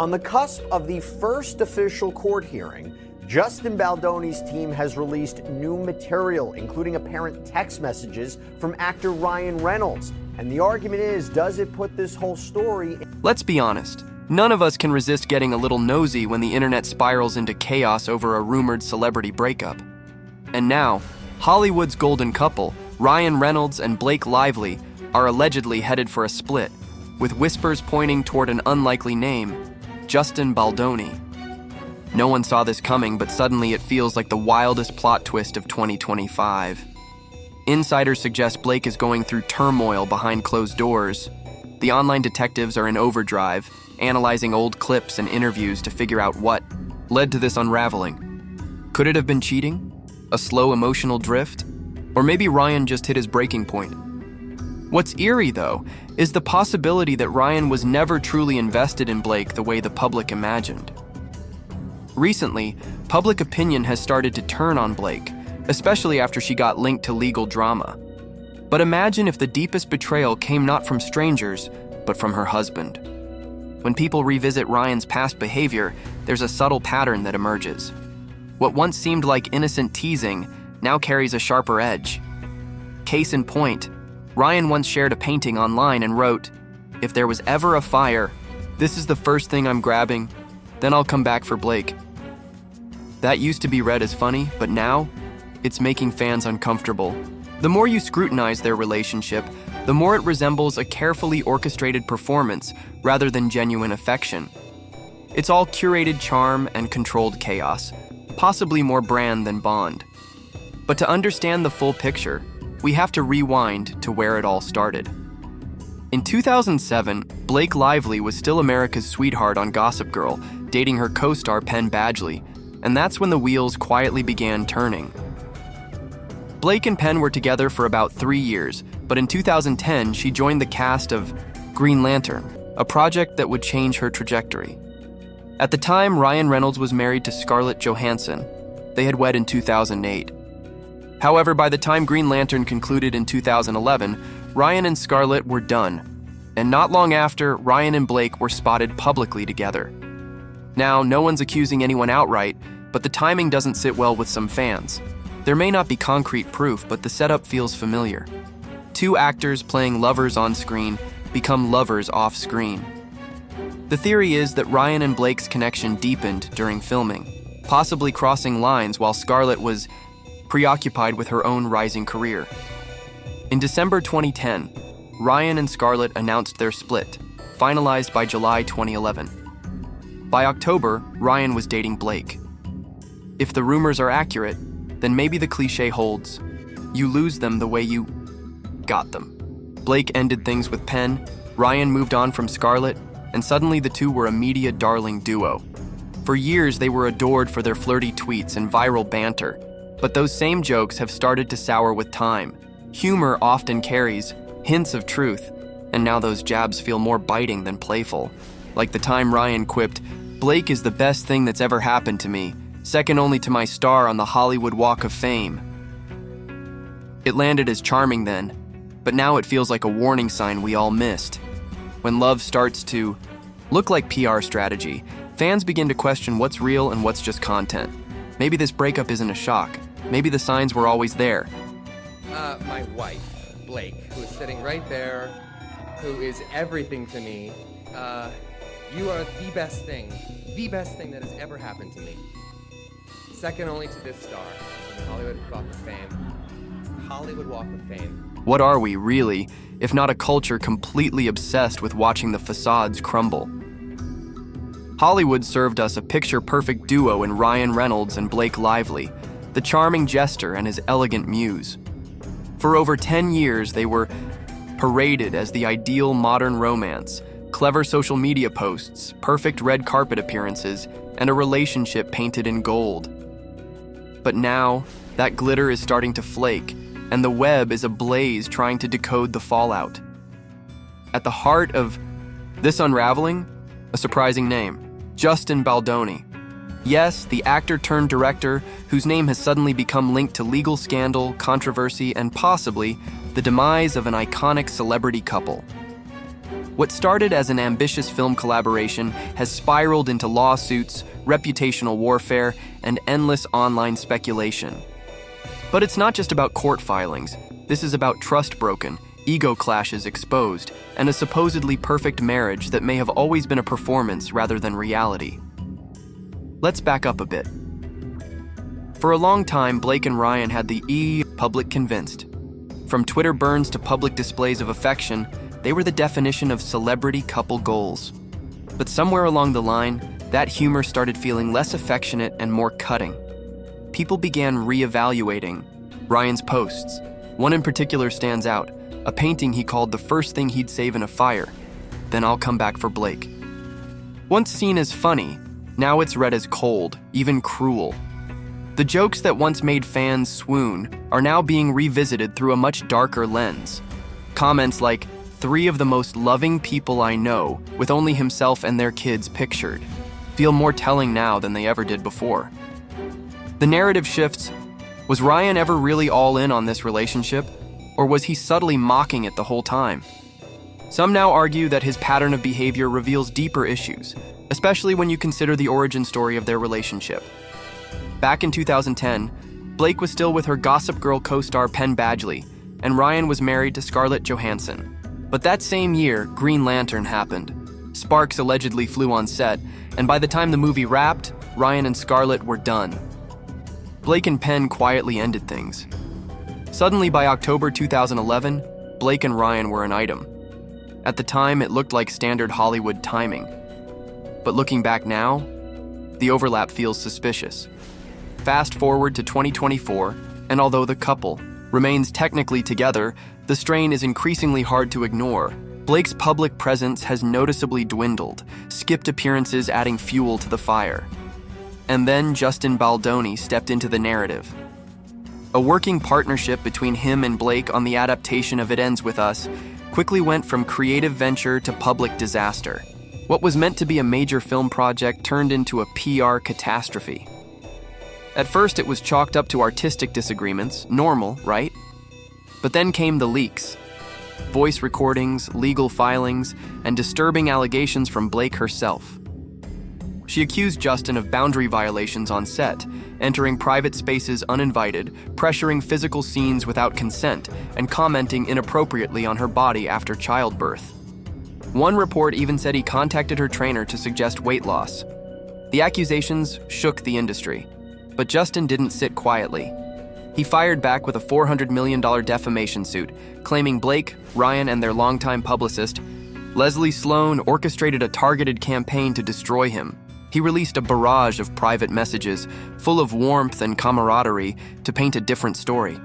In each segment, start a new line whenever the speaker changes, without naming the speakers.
On the cusp of the first official court hearing, Justin Baldoni's team has released new material, including apparent text messages from actor Ryan Reynolds. And the argument is, does it put this whole story...
Let's be honest. None of us can resist getting a little nosy when the internet spirals into chaos over a rumored celebrity breakup. And now, Hollywood's golden couple, Ryan Reynolds and Blake Lively, are allegedly headed for a split, with whispers pointing toward an unlikely name, Justin Baldoni. No one saw this coming, but suddenly it feels like the wildest plot twist of 2025. Insiders suggest Blake is going through turmoil behind closed doors. The online detectives are in overdrive, analyzing old clips and interviews to figure out what led to this unraveling. Could it have been cheating? A slow emotional drift? Or maybe Ryan just hit his breaking point? What's eerie, though, is the possibility that Ryan was never truly invested in Blake the way the public imagined. Recently, public opinion has started to turn on Blake, especially after she got linked to legal drama. But imagine if the deepest betrayal came not from strangers, but from her husband. When people revisit Ryan's past behavior, there's a subtle pattern that emerges. What once seemed like innocent teasing now carries a sharper edge. Case in point, Ryan once shared a painting online and wrote, "If there was ever a fire, this is the first thing I'm grabbing, then I'll come back for Blake." That used to be read as funny, but now, it's making fans uncomfortable. The more you scrutinize their relationship, the more it resembles a carefully orchestrated performance rather than genuine affection. It's all curated charm and controlled chaos, possibly more brand than Bond. But to understand the full picture, we have to rewind to where it all started. In 2007, Blake Lively was still America's sweetheart on Gossip Girl, dating her co-star Penn Badgley, and that's when the wheels quietly began turning. Blake and Penn were together for about 3 years, but in 2010, she joined the cast of Green Lantern, a project that would change her trajectory. At the time, Ryan Reynolds was married to Scarlett Johansson. They had wed in 2008. However, by the time Green Lantern concluded in 2011, Ryan and Scarlett were done. And not long after, Ryan and Blake were spotted publicly together. Now, no one's accusing anyone outright, but the timing doesn't sit well with some fans. There may not be concrete proof, but the setup feels familiar. Two actors playing lovers on screen become lovers off screen. The theory is that Ryan and Blake's connection deepened during filming, possibly crossing lines while Scarlett was preoccupied with her own rising career. In December 2010, Ryan and Scarlett announced their split, finalized by July 2011. By October, Ryan was dating Blake. If the rumors are accurate, then maybe the cliche holds. You lose them the way you got them. Blake ended things with Penn, Ryan moved on from Scarlett, and suddenly the two were a media darling duo. For years, they were adored for their flirty tweets and viral banter, but those same jokes have started to sour with time. Humor often carries hints of truth, and now those jabs feel more biting than playful. Like the time Ryan quipped, "Blake is the best thing that's ever happened to me, second only to my star on the Hollywood Walk of Fame." It landed as charming then, but now it feels like a warning sign we all missed. When love starts to look like PR strategy, fans begin to question what's real and what's just content. Maybe this breakup isn't a shock. Maybe the signs were always there.
My wife, Blake, who is sitting right there, who is everything to me. You are the best thing that has ever happened to me. Second only to this star, the Hollywood Walk of Fame. It's the Hollywood Walk of Fame.
What are we, really, if not a culture completely obsessed with watching the facades crumble? Hollywood served us a picture-perfect duo in Ryan Reynolds and Blake Lively, the charming jester and his elegant muse. For over 10 years, they were paraded as the ideal modern romance, clever social media posts, perfect red carpet appearances, and a relationship painted in gold. But now, that glitter is starting to flake, and the web is ablaze trying to decode the fallout. At the heart of this unraveling, a surprising name, Justin Baldoni. Yes, the actor turned director whose name has suddenly become linked to legal scandal, controversy, and possibly the demise of an iconic celebrity couple. What started as an ambitious film collaboration has spiraled into lawsuits, reputational warfare, and endless online speculation. But it's not just about court filings. This is about trust broken, ego clashes exposed, and a supposedly perfect marriage that may have always been a performance rather than reality. Let's back up a bit. For a long time, Blake and Ryan had the public convinced. From Twitter burns to public displays of affection, they were the definition of celebrity couple goals. But somewhere along the line, that humor started feeling less affectionate and more cutting. People began reevaluating Ryan's posts. One in particular stands out, a painting he called the first thing he'd save in a fire, then I'll come back for Blake. Once seen as funny, now it's read as cold, even cruel. The jokes that once made fans swoon are now being revisited through a much darker lens. Comments like, "3 of the most loving people I know, with only himself and their kids pictured," feel more telling now than they ever did before. The narrative shifts. Was Ryan ever really all in on this relationship, or was he subtly mocking it the whole time? Some now argue that his pattern of behavior reveals deeper issues, especially when you consider the origin story of their relationship. Back in 2010, Blake was still with her Gossip Girl co-star Penn Badgley, and Ryan was married to Scarlett Johansson. But that same year, Green Lantern happened. Sparks allegedly flew on set, and by the time the movie wrapped, Ryan and Scarlett were done. Blake and Penn quietly ended things. Suddenly, by October 2011, Blake and Ryan were an item. At the time, it looked like standard Hollywood timing. But looking back now, the overlap feels suspicious. Fast forward to 2024, and although the couple remains technically together, the strain is increasingly hard to ignore. Blake's public presence has noticeably dwindled, skipped appearances adding fuel to the fire. And then Justin Baldoni stepped into the narrative. A working partnership between him and Blake on the adaptation of It Ends With Us quickly went from creative venture to public disaster. What was meant to be a major film project turned into a PR catastrophe. At first, it was chalked up to artistic disagreements, normal, right? But then came the leaks. Voice recordings, legal filings, and disturbing allegations from Blake herself. She accused Justin of boundary violations on set, entering private spaces uninvited, pressuring physical scenes without consent, and commenting inappropriately on her body after childbirth. One report even said he contacted her trainer to suggest weight loss. The accusations shook the industry, but Justin didn't sit quietly. He fired back with a $400 million defamation suit, claiming Blake, Ryan, and their longtime publicist, Leslie Sloan, orchestrated a targeted campaign to destroy him. He released a barrage of private messages, full of warmth and camaraderie, to paint a different story.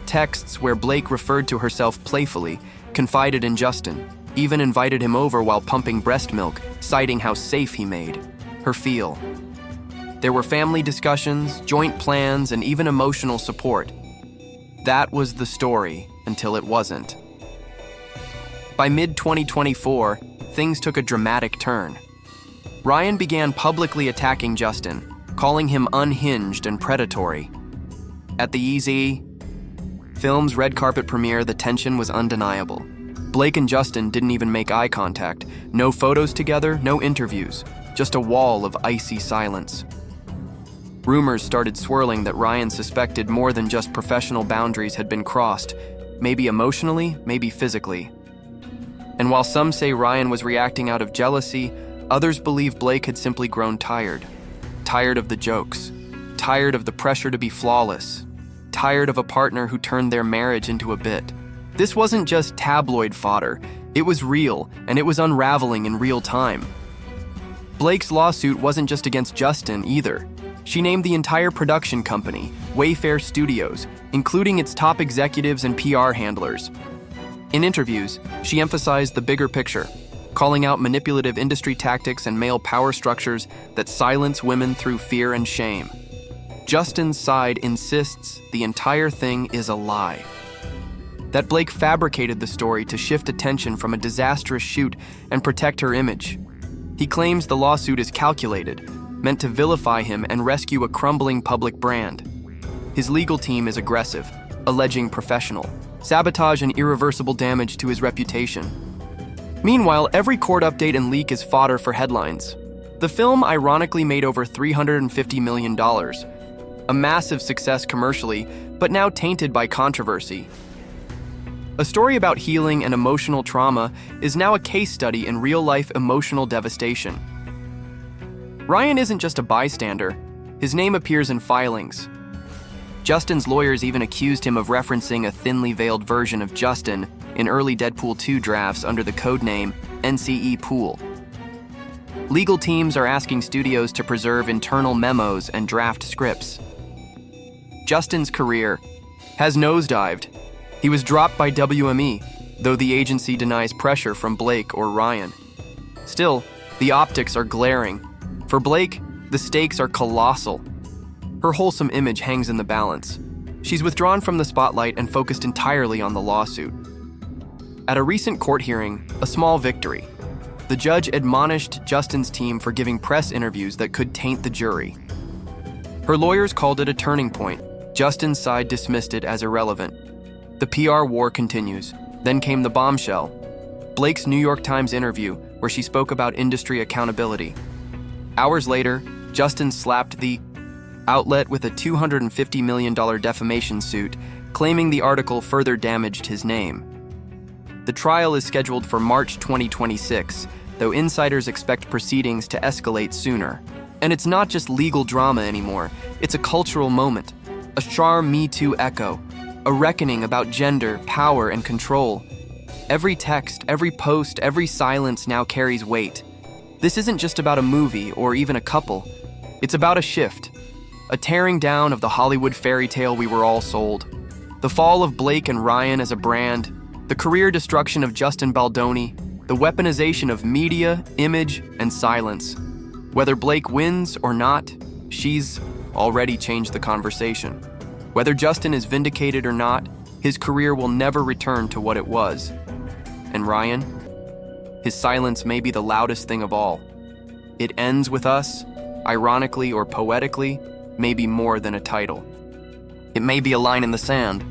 Texts where Blake referred to herself playfully, confided in Justin, even invited him over while pumping breast milk, citing how safe he made her feel. There were family discussions, joint plans, and even emotional support. That was the story until it wasn't. By mid-2024, things took a dramatic turn. Ryan began publicly attacking Justin, calling him unhinged and predatory. At the Easy Film's red carpet premiere, the tension was undeniable. Blake and Justin didn't even make eye contact. No photos together, no interviews, just a wall of icy silence. Rumors started swirling that Ryan suspected more than just professional boundaries had been crossed, maybe emotionally, maybe physically. And while some say Ryan was reacting out of jealousy, others believe Blake had simply grown tired. Tired of the jokes, tired of the pressure to be flawless, tired of a partner who turned their marriage into a bit. This wasn't just tabloid fodder, it was real, and it was unraveling in real time. Blake's lawsuit wasn't just against Justin either. She named the entire production company, Wayfair Studios, including its top executives and PR handlers. In interviews, she emphasized the bigger picture, calling out manipulative industry tactics and male power structures that silence women through fear and shame. Justin's side insists the entire thing is a lie. That Blake fabricated the story to shift attention from a disastrous shoot and protect her image. He claims the lawsuit is calculated, meant to vilify him and rescue a crumbling public brand. His legal team is aggressive, alleging professional sabotage and irreversible damage to his reputation. Meanwhile, every court update and leak is fodder for headlines. The film ironically made over $350 million, a massive success commercially, but now tainted by controversy. A story about healing and emotional trauma is now a case study in real-life emotional devastation. Ryan isn't just a bystander. His name appears in filings. Justin's lawyers even accused him of referencing a thinly veiled version of Justin in early Deadpool 2 drafts under the codename NCE Pool. Legal teams are asking studios to preserve internal memos and draft scripts. Justin's career has nosedived. He was dropped by WME, though the agency denies pressure from Blake or Ryan. Still, the optics are glaring. For Blake, the stakes are colossal. Her wholesome image hangs in the balance. She's withdrawn from the spotlight and focused entirely on the lawsuit. At a recent court hearing, a small victory. The judge admonished Justin's team for giving press interviews that could taint the jury. Her lawyers called it a turning point. Justin's side dismissed it as irrelevant. The PR war continues. Then came the bombshell, Blake's New York Times interview, where she spoke about industry accountability. Hours later, Justin slapped the outlet with a $250 million defamation suit, claiming the article further damaged his name. The trial is scheduled for March 2026, though insiders expect proceedings to escalate sooner. And it's not just legal drama anymore, it's a cultural moment, a sharp Me Too echo, a reckoning about gender, power, and control. Every text, every post, every silence now carries weight. This isn't just about a movie or even a couple. It's about a shift, a tearing down of the Hollywood fairy tale we were all sold. The fall of Blake and Ryan as a brand, the career destruction of Justin Baldoni, the weaponization of media, image, and silence. Whether Blake wins or not, she's already changed the conversation. Whether Justin is vindicated or not, his career will never return to what it was. And Ryan? His silence may be the loudest thing of all. It ends with us, ironically or poetically, maybe more than a title. It may be a line in the sand,